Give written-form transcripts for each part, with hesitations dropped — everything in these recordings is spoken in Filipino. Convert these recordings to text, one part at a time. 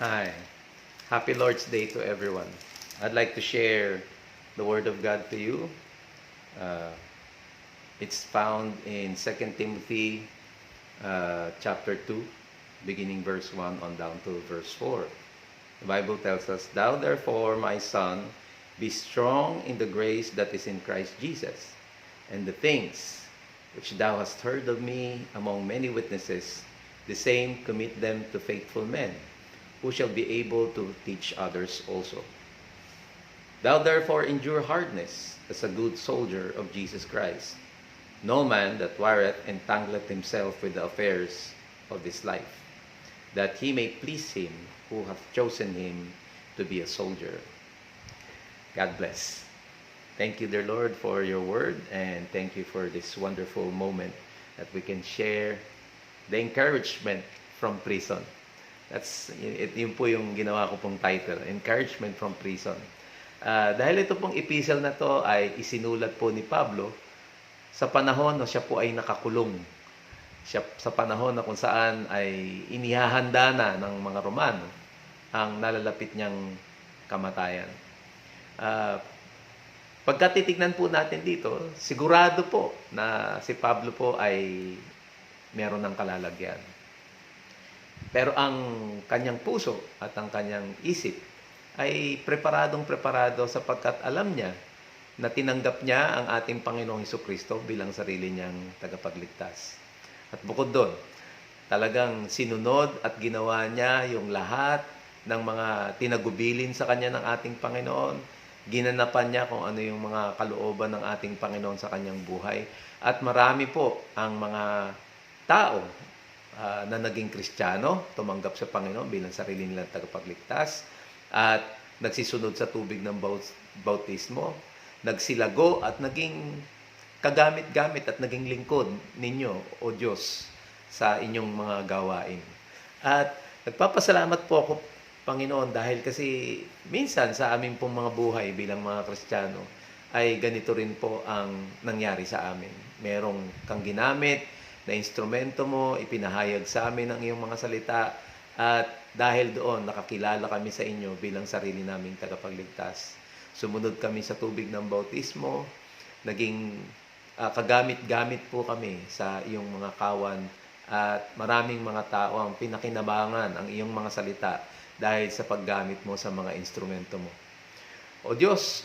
Hi. Happy Lord's Day to everyone. I'd like to share the Word of God to you. Uh, it's found in Second Timothy chapter 2, beginning verse 1 on down to verse 4. The Bible tells us, "Thou therefore, my son, be strong in the grace that is in Christ Jesus, and the things which thou hast heard of me among many witnesses, the same commit them to faithful men, who shall be able to teach others also. Thou therefore endure hardness as a good soldier of Jesus Christ. No man that warreth entangleth himself with the affairs of this life, that he may please him who hath chosen him to be a soldier." God bless. Thank you, dear Lord, for your word, and thank you for this wonderful moment that we can share the encouragement from prison. Yun po yung ginawa ko pong title, Encouragement from Prison. Dahil ito pong epistle na to ay isinulat po ni Pablo sa panahon na siya po ay nakakulong. Sa panahon na kung saan ay inihahanda na ng mga Romano ang nalalapit niyang kamatayan. Pagka titignan po natin dito, sigurado po na si Pablo po ay meron ng kalalagyan. Pero ang kanyang puso at ang kanyang isip ay preparado sapagkat alam niya na tinanggap niya ang ating Panginoong Hesukristo bilang sarili niyang tagapagligtas. At bukod doon, talagang sinunod at ginawa niya yung lahat ng mga tinagubilin sa kanya ng ating Panginoon. Ginanapan niya kung ano yung mga kalooban ng ating Panginoon sa kanyang buhay. At marami po ang mga tao na naging Kristiyano, tumanggap sa Panginoon bilang sarili nilang tagapagligtas, at nagsisunod sa tubig ng bautismo, nagsilago at naging kagamit-gamit at naging lingkod ninyo, O Diyos, sa inyong mga gawain. At nagpapasalamat po ako, Panginoon, dahil kasi minsan sa aming pong mga buhay bilang mga Kristiyano ay ganito rin po ang nangyari sa amin. Merong kang ginamit na instrumento mo, ipinahayag sa amin ang iyong mga salita, at dahil doon nakakilala kami sa inyo bilang sarili naming tagapagligtas. Sumunod kami sa tubig ng bautismo, naging kagamit-gamit po kami sa iyong mga kawan, at maraming mga tao ang pinakinabangan ang iyong mga salita dahil sa paggamit mo sa mga instrumento mo. O Diyos,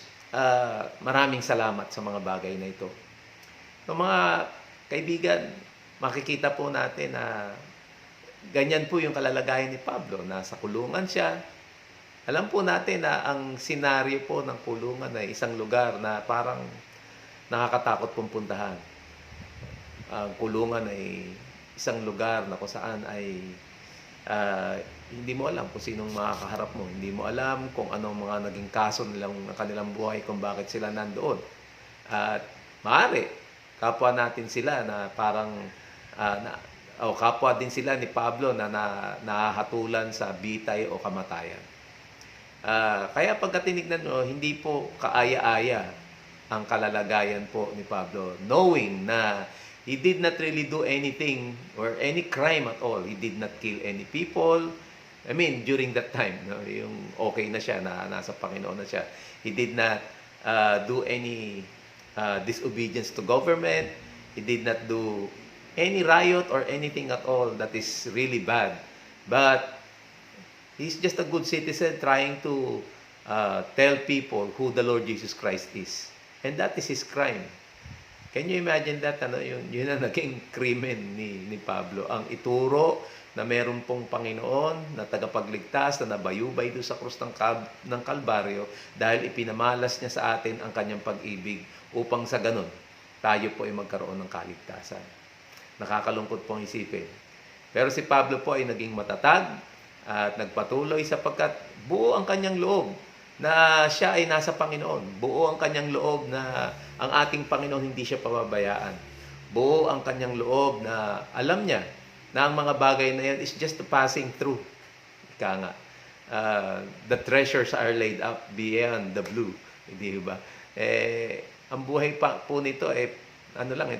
maraming salamat sa mga bagay na ito. So, mga kaibigan, makikita po natin na ganyan po yung kalalagayan ni Pablo. Nasa kulungan siya. Alam po natin na ang senaryo po ng kulungan ay isang lugar na parang nakakatakot pong puntahan. Ang kulungan ay isang lugar na kung saan ay hindi mo alam kung sinong makakaharap mo. Hindi mo alam kung anong mga naging kaso nilang kanilang buhay, kung bakit sila nandoon. At maaari, kapwa natin sila na parang kapwa din sila ni Pablo na nahahatulan sa bitay o kamatayan. Kaya pagka tinignan mo, hindi po kaaya-aya ang kalalagayan po ni Pablo, knowing na he did not really do anything or any crime at all. He did not kill any people. I mean, during that time, yung okay na siya, na nasa Panginoon na siya. He did not do any disobedience to government. He did not do any riot or anything at all that is really bad. But he's just a good citizen trying to tell people who the Lord Jesus Christ is. And that is his crime. Can you imagine that? Yun ang naging krimen ni Pablo. Ang ituro na meron pong Panginoon na tagapagligtas na nabayubay doon sa krus ng Kalbaryo dahil ipinamalas niya sa atin ang kanyang pag-ibig upang sa ganun tayo po ay magkaroon ng kaligtasan. Nakakalungkot pong isipin. Pero si Pablo po ay naging matatag at nagpatuloy sapagkat buo ang kanyang loob na siya ay nasa Panginoon. Buo ang kanyang loob na ang ating Panginoon hindi siya pababayaan. Buo ang kanyang loob na alam niya na ang mga bagay na yan is just passing through. Ika nga, the treasures are laid up beyond the blue. Hindi ba? Ang buhay po nito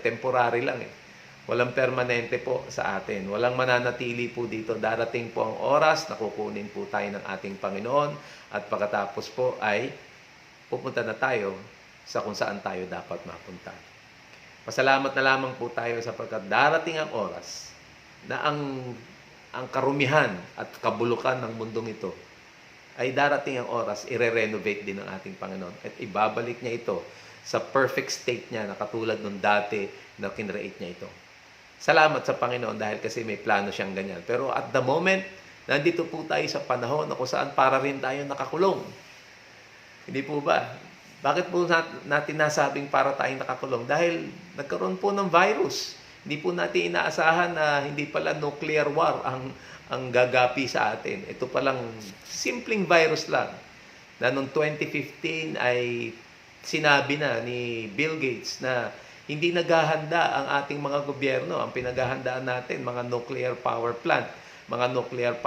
temporary lang. Walang permanente po sa atin. Walang mananatili po dito. Darating po ang oras na kukunin po tayo ng ating Panginoon at pagkatapos po ay pupunta na tayo sa kung saan tayo dapat mapunta. Pasalamat na lamang po tayo sapagkat darating ang oras na ang karumihan at kabulukan ng mundong ito ay darating ang oras, i-renovate din ng ating Panginoon at ibabalik niya ito sa perfect state niya na katulad nung dati na kinreate niya ito. Salamat sa Panginoon dahil kasi may plano siyang ganyan. Pero at the moment, nandito po tayo sa panahon na kung saan para rin tayo nakakulong. Hindi po ba? Bakit po natin nasabing para tayong nakakulong? Dahil nagkaroon po ng virus. Hindi po natin inaasahan na hindi pala nuclear war ang gagapi sa atin. Ito palang simpleng virus lang na noong 2015 ay sinabi na ni Bill Gates na hindi naghahanda ang ating mga gobyerno. Ang pinaghahandaan natin, mga nuclear power plant, mga nuclear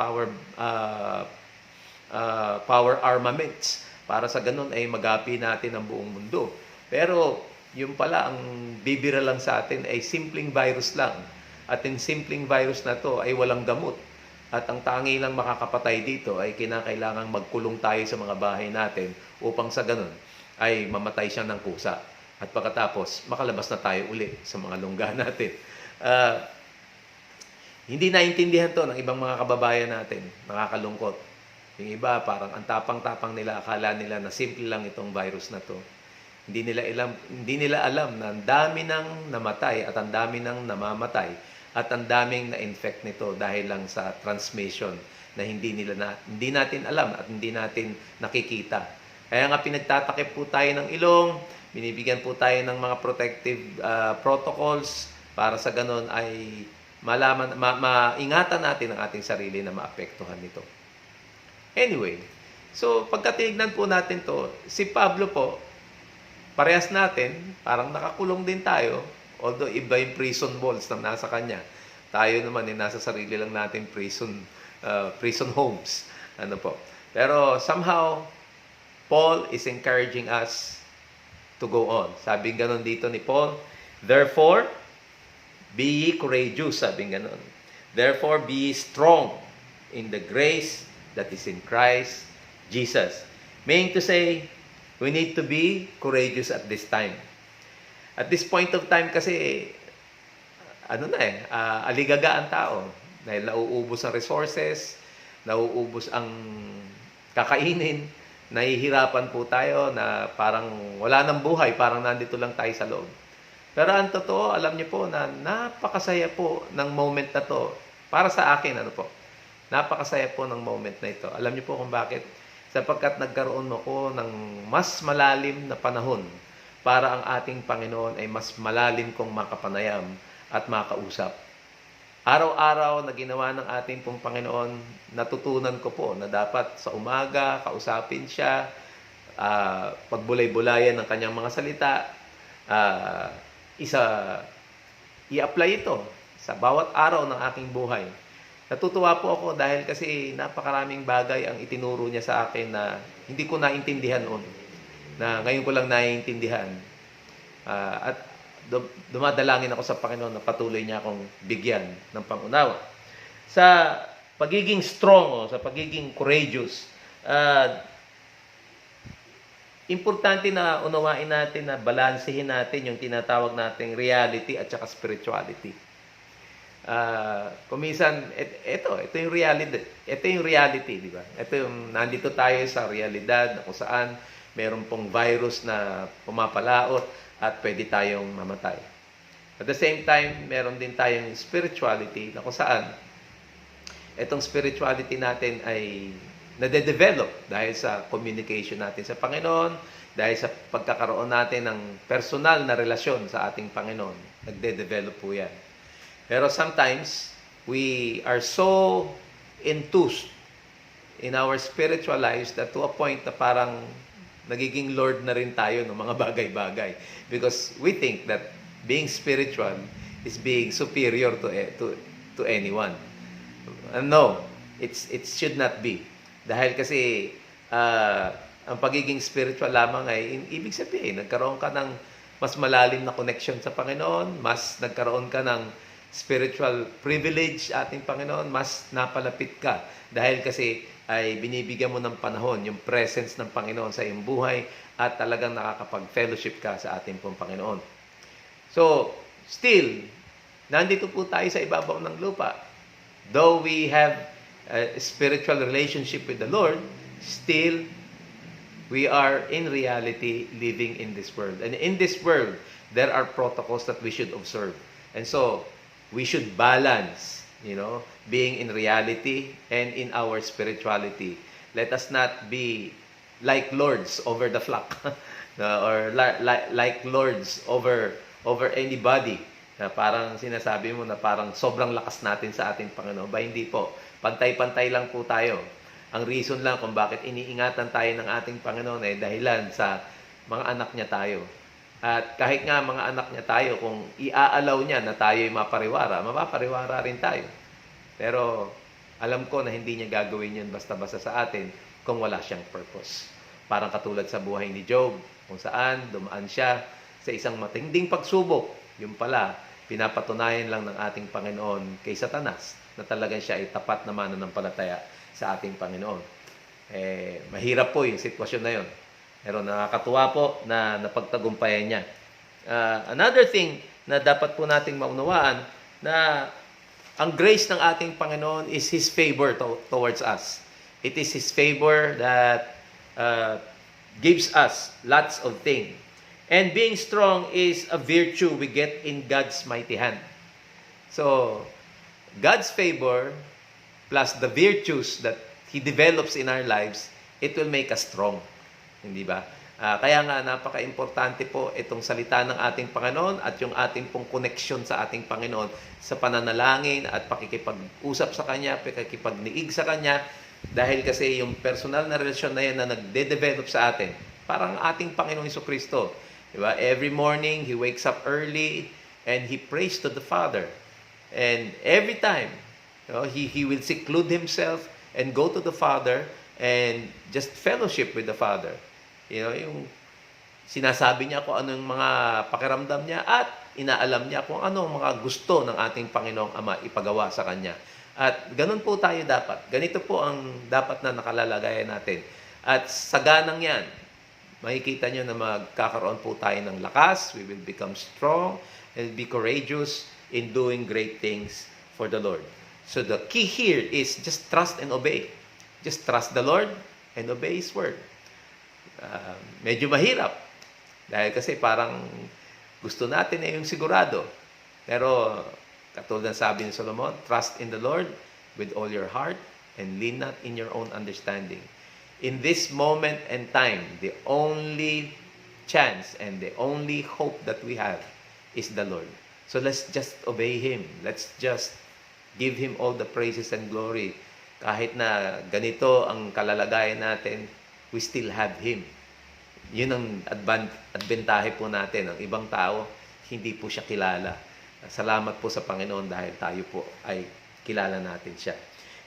power armaments. Para sa ganun ay magapi natin ang buong mundo. Pero yung pala, ang bibira lang sa atin ay simpleng virus lang. At yung simpleng virus na to ay walang gamot. At ang tangi lang makakapatay dito ay kinakailangang magkulong tayo sa mga bahay natin upang sa ganun ay mamatay siya ng kusa. At pagkatapos, makalabas na tayo uli sa mga lungga natin. Hindi naintindihan to ng ibang mga kababayan natin. Nakakalungkot. Yung iba, parang ang tapang-tapang nila, akala nila na simple lang itong virus na to. Hindi nila alam na ang dami nang namatay at ang dami nang namamatay at ang daming na-infect nito dahil lang sa transmission na hindi natin alam at hindi natin nakikita. Kaya nga pinagtatakip po tayo ng ilong, binibigyan po tayo ng mga protective protocols para sa ganun ay maingatan natin ang ating sarili na maapektuhan nito. Anyway, so pagkatinignan po natin to, si Pablo po, parehas natin, parang nakakulong din tayo, although iba yung prison walls na nasa kanya. Tayo naman nasa sarili lang natin prison homes. Ano po. Pero somehow, Paul is encouraging us to go on. Sabi ganun dito ni Paul, therefore, be ye courageous, sabi ganun. Therefore, be ye strong in the grace that is in Christ Jesus. Meaning to say, we need to be courageous at this time. At this point of time kasi, aligaga ang tao. Dahil nauubos ang resources, nauubos ang kakainin, nahihirapan po tayo na parang wala nang buhay, parang nandito lang tayo sa loob. Pero ang totoo, alam niyo po na napakasaya po ng moment na to. Para sa akin, napakasaya po ng moment na ito. Alam niyo po kung bakit? Sapagkat nagkaroon ako ng mas malalim na panahon para ang ating Panginoon ay mas malalim kong makapanayam at makausap. Araw-araw na ginawa ng ating pong Panginoon, natutunan ko po na dapat sa umaga, kausapin siya, pagbulay-bulayan ng kanyang mga salita, i-apply ito sa bawat araw ng aking buhay. Natutuwa po ako dahil kasi napakaraming bagay ang itinuro niya sa akin na hindi ko naintindihan noon. Na ngayon ko lang naiintindihan. At dumadalangin ako sa Panginoon na patuloy niya akong bigyan ng pangunawa. Sa pagiging strong, sa pagiging courageous, importante na unawain natin na balansehin natin yung tinatawag nating reality at saka spirituality. Kuminsan, ito yung reality. Ito yung reality, di ba? Ito yung nandito tayo sa realidad na kung saan meron pong virus na pumapalaot at pwede tayong mamatay. At the same time, meron din tayong spirituality na kung saan itong spirituality natin ay nade-develop dahil sa communication natin sa Panginoon, dahil sa pagkakaroon natin ng personal na relasyon sa ating Panginoon. Nagde-develop po yan. Pero sometimes, we are so enthused in our spiritual lives that to a point na parang nagiging Lord na rin tayo ng mga bagay-bagay. Because we think that being spiritual is being superior to anyone. No, it should not be. Dahil kasi ang pagiging spiritual lamang ay ibig sabihin, nagkaroon ka ng mas malalim na connection sa Panginoon, mas nagkaroon ka ng spiritual privilege ating Panginoon, mas napalapit ka. Dahil kasi ay binibigyan mo ng panahon, yung presence ng Panginoon sa iyong buhay at talagang nakakapag-fellowship ka sa ating pong Panginoon. So, still, nandito po tayo sa ibabaw ng lupa. Though we have a spiritual relationship with the Lord, still, we are in reality living in this world. And in this world, there are protocols that we should observe. And so, we should balance, being in reality and in our spirituality. Let us not be like lords over the flock or like lords over anybody. Na parang sinasabi mo na parang sobrang lakas natin sa ating Panginoon. Ba, hindi po. Pantay-pantay lang po tayo. Ang reason lang kung bakit iniingatan tayo ng ating Panginoon ay dahilan sa mga anak niya tayo. At kahit nga mga anak niya tayo, kung iaalaw niya na tayo'y mapapariwara rin tayo. Pero alam ko na hindi niya gagawin yun basta-basta sa atin kung wala siyang purpose. Parang katulad sa buhay ni Job, kung saan dumaan siya sa isang matinding pagsubok. Yung pala, pinapatunayan lang ng ating Panginoon kay Satanas na talagang siya ay tapat na mananampalataya sa ating Panginoon. Mahirap po yung sitwasyon na yun. Pero nakakatuwa po na napagtagumpayan niya. Another thing na dapat po nating maunawaan na ang grace ng ating Panginoon is His favor towards us. It is His favor that gives us lots of things. And being strong is a virtue we get in God's mighty hand. So, God's favor plus the virtues that He develops in our lives, it will make us strong. Hindi ba? Kaya nga napaka-importante po itong salita ng ating Panginoon at yung ating pong connection sa ating Panginoon sa pananalangin at pakikipag-usap sa Kanya, pakikipag-niig sa Kanya, dahil kasi yung personal na relasyon na yan na nagde-develop sa atin, parang ating Panginoong Jesucristo. Diba? Every morning, He wakes up early and He prays to the Father. And every time, He will seclude Himself and go to the Father and just fellowship with the Father. Yung sinasabi niya kung anong mga pakiramdam niya at inaalam niya kung anong mga gusto ng ating Panginoong Ama ipagawa sa Kanya. At ganun po tayo dapat. Ganito po ang dapat na nakalalagayan natin. At sa ganang yan, makikita nyo na magkakaroon po tayo ng lakas. We will become strong and be courageous in doing great things for the Lord. So the key here is just trust and obey. Just trust the Lord and obey His word. Medyo mahirap. Dahil kasi parang gusto natin yung sigurado. Pero katulad ng sabi ni Solomon, trust in the Lord with all your heart and lean not in your own understanding. In this moment and time, the only chance and the only hope that we have is the Lord. So let's just obey Him. Let's just give Him all the praises and glory. Kahit na ganito ang kalalagayan natin, we still have Him. Yun ang adbentahe po natin. Ang ibang tao, hindi po siya kilala. Salamat po sa Panginoon dahil tayo po ay kilala natin siya.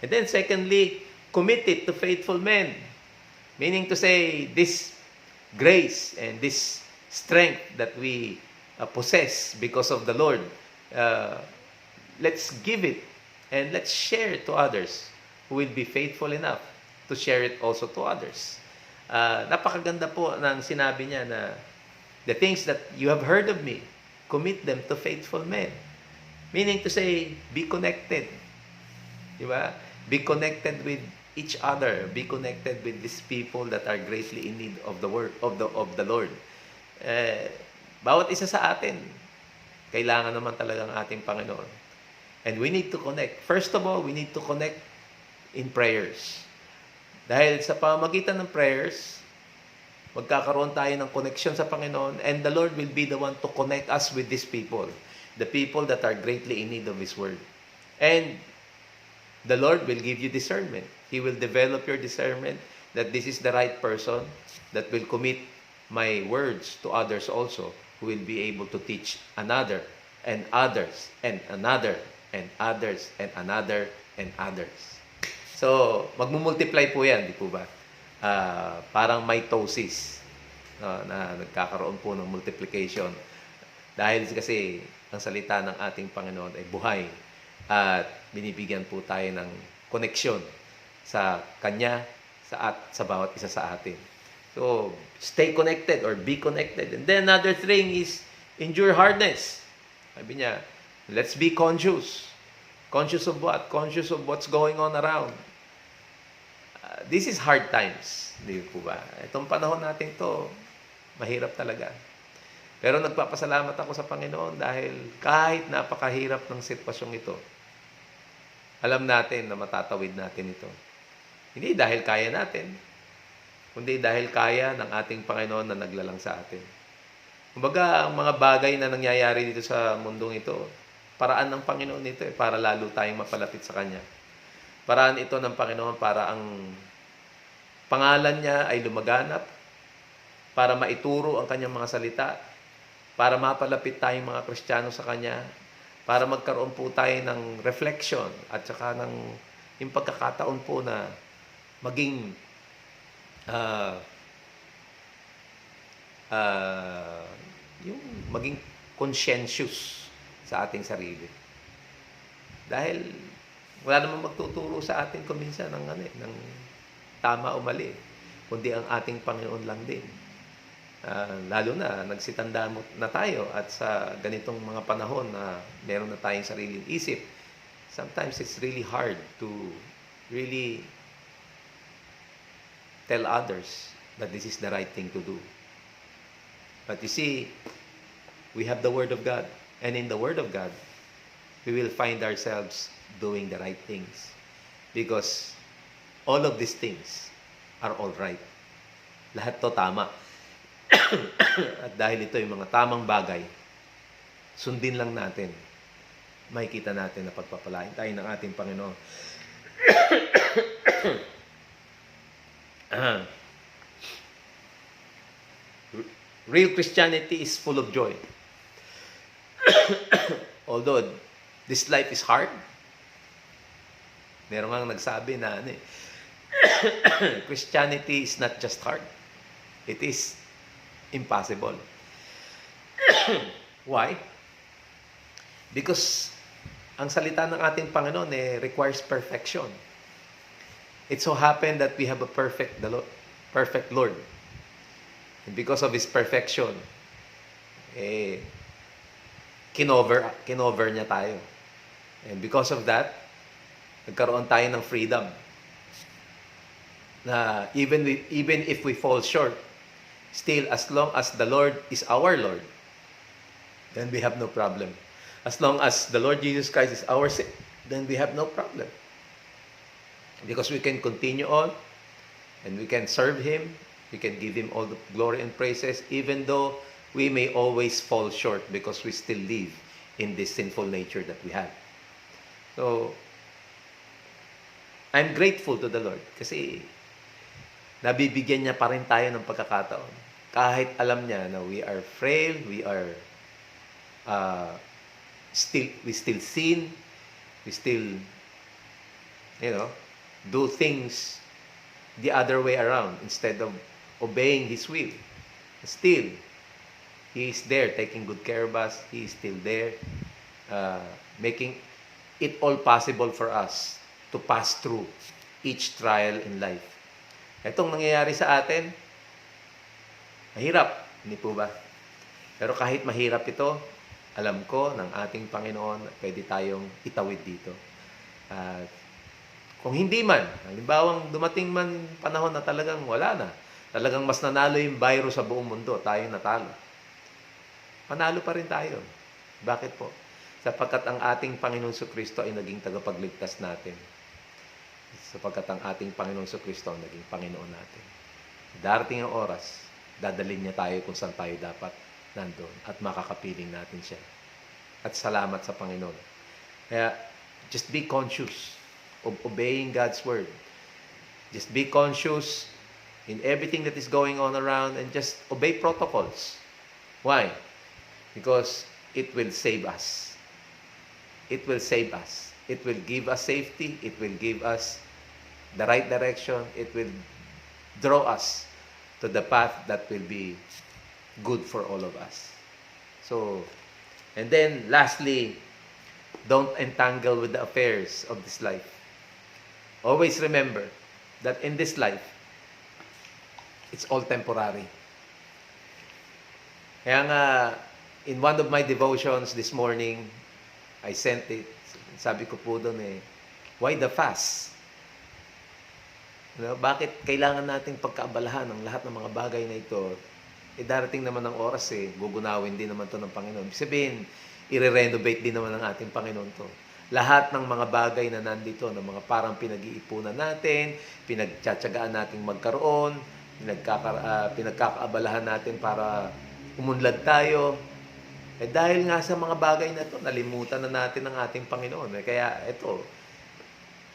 And then secondly, committed to faithful men. Meaning to say, this grace and this strength that we possess because of the Lord, let's give it and let's share it to others who will be faithful enough to share it also to others. Napakaganda po ng sinabi niya na the things that you have heard of me, commit them to faithful men. Meaning to say, be connected. Diba? Be connected with each other. Be connected with these people that are greatly in need of the word of the Lord. Bawat isa sa atin, kailangan naman talagang ating Panginoon. And we need to connect. First of all, we need to connect in prayers. Dahil sa pamamagitan ng prayers, magkakaroon tayo ng connection sa Panginoon and the Lord will be the one to connect us with these people. The people that are greatly in need of His word. And the Lord will give you discernment. He will develop your discernment that this is the right person that will commit my words to others also, who will be able to teach another and others and another and others and another and others. So, magmumultiply po yan, di po ba? Parang mitosis, na nagkakaroon po ng multiplication. Dahil kasi ang salita ng ating Panginoon ay buhay at binibigyan po tayo ng koneksyon sa Kanya sa bawat isa sa atin. So, stay connected or be connected. And then another thing is endure hardness. Sabi niya, let's be conscious. Conscious of what? Conscious of what's going on around. This is hard times. Di po ba? Itong panahon natin to, mahirap talaga. Pero nagpapasalamat ako sa Panginoon dahil kahit napakahirap ng sitwasyong ito, alam natin na matatawid natin ito. Hindi dahil kaya natin, kundi dahil kaya ng ating Panginoon na naglalang sa atin. Kumbaga, ang mga bagay na nangyayari dito sa mundong ito, paraan ng Panginoon ito para lalo tayong mapalapit sa Kanya. Paraan ito ng Panginoon para ang pangalan niya ay lumaganap, para maituro ang Kanyang mga salita, para mapalapit tayong mga Kristiyano sa Kanya, para magkaroon po tayo ng reflection at saka ng yung pagkakataon po na maging yung maging conscientious sa ating sarili. Dahil wala namang magtuturo sa atin kung minsan ng tama o mali, kundi ang ating Panginoon lang din. Lalo na nagsitanda na tayo at sa ganitong mga panahon na meron na tayong sariling isip, sometimes it's really hard to really tell others that this is the right thing to do. But you see, we have the Word of God. And in the Word of God, we will find ourselves doing the right things. Because all of these things are all right. Lahat to tama. At dahil ito yung mga tamang bagay, sundin lang natin. Makikita natin na pagpapalain tayo ng ating Panginoon. Real Christianity is full of joy. Although this life is hard, meron nga nagsabi na Christianity is not just hard. It is impossible. Why? Because ang salita ng ating Panginoon requires perfection. It so happened that we have a perfect Lord. And because of His perfection, kinover niya tayo. And because of that, nagkaroon tayo ng freedom. Na even if we fall short, still as long as the Lord is our Lord, then we have no problem. As long as the Lord Jesus Christ is our Savior, then we have no problem. Because we can continue on, and we can serve Him, we can give Him all the glory and praises, even though we may always fall short because we still live in this sinful nature that we have. So, I'm grateful to the Lord kasi nabibigyan niya pa rin tayo ng pagkakataon. Kahit alam niya na we are frail, we are we still sin, we still do things the other way around instead of obeying His will. Still, He is there taking good care of us. He is still there making it all possible for us to pass through each trial in life. Itong nangyayari sa atin, mahirap, hindi po ba? Pero kahit mahirap ito, alam ko ng ating Panginoon pwede tayong itawid dito. Kung hindi man, halimbawang dumating man panahon na talagang wala na, talagang mas nanalo yung virus sa buong mundo, tayo natalo. Panalo pa rin tayo. Bakit po? Sapagkat ang ating Panginoon Kristo ay naging tagapagligtas natin. Sapagkat ang ating Panginoon Kristo ang naging Panginoon natin. Darating ang oras, dadalhin niya tayo kung saan tayo dapat nandun at makakapiling natin siya. At salamat sa Panginoon. Kaya, just be conscious of obeying God's Word. Just be conscious in everything that is going on around and just obey protocols. Why? Because it will save us. It will save us. It will give us safety. It will give us the right direction. It will draw us to the path that will be good for all of us. So, And then, lastly, don't entangle with the affairs of this life. Always remember that in this life, it's all temporary. Kaya nga, in one of my devotions this morning, I sent it. Sabi ko po doon why the fast? Bakit kailangan nating pagkaabalahan ng lahat ng mga bagay na ito? Darating naman ng oras gugunawin din naman to ng Panginoon. Ibig sabihin, i-renovate din naman ng ating Panginoon to. Lahat ng mga bagay na nandito, ng mga parang pinag-iipunan natin, pinagtsatsagaan nating magkaroon, pinagkakaabalahan natin para umunlad tayo. Dahil nga sa mga bagay na to, nalimutan na natin ang ating Panginoon. Kaya ito,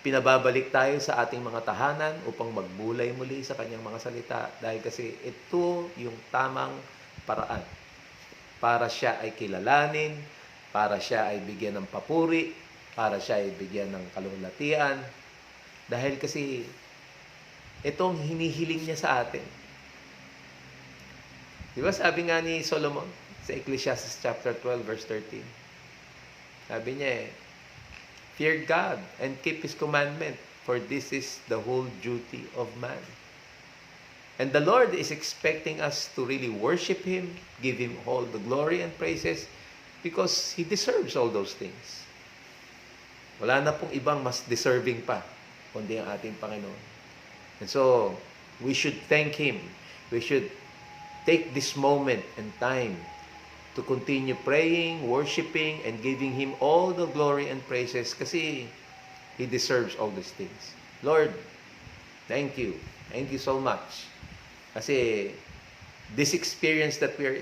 pinababalik tayo sa ating mga tahanan upang magbulay muli sa kanyang mga salita. Dahil kasi ito yung tamang paraan para siya ay kilalanin, para siya ay bigyan ng papuri, para siya ay bigyan ng kaluwalhatian. Dahil kasi itong hinihiling niya sa atin. Di ba sabi nga ni Solomon sa Ecclesiastes chapter 12 verse 13? Sabi niya fear God and keep His commandment, for this is the whole duty of man. And the Lord is expecting us to really worship Him, give Him all the glory and praises, because He deserves all those things. Wala na pong ibang mas deserving pa, kundi ang ating Panginoon. And so, we should thank Him. We should take this moment and time to continue praying, worshiping, and giving Him all the glory and praises kasi He deserves all these things. Lord, thank you. Thank you so much. Kasi this experience that we are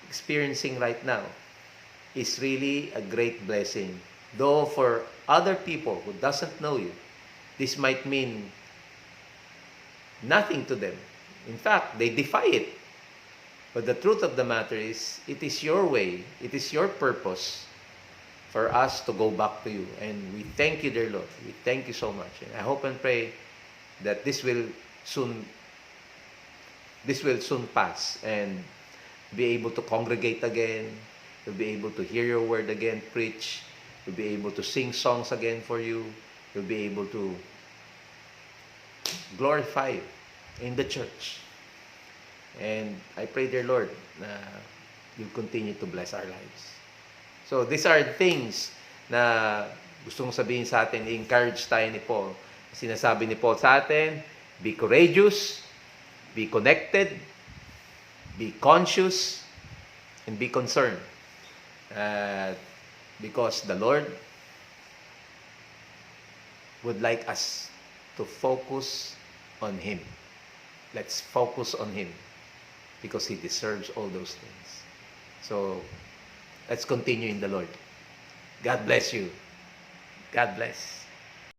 experiencing right now is really a great blessing. Though for other people who doesn't know you, this might mean nothing to them. In fact, they defy it. But the truth of the matter is, it is your way, it is your purpose for us to go back to you. And we thank you, dear Lord. We thank you so much. And I hope and pray that this will soon pass and be able to congregate again. You'll be able to hear your word again, preach. You'll be able to sing songs again for you. You'll be able to glorify you in the church. And I pray, dear Lord, na you'll continue to bless our lives. So, these are things na gustong sabihin sa atin, i-encourage tayo ni Paul. Sinasabi ni Paul sa atin, be courageous, be connected, be conscious, and be concerned. Because the Lord would like us to focus on Him. Let's focus on Him, because He deserves all those things. So, let's continue in the Lord. God bless you. God bless.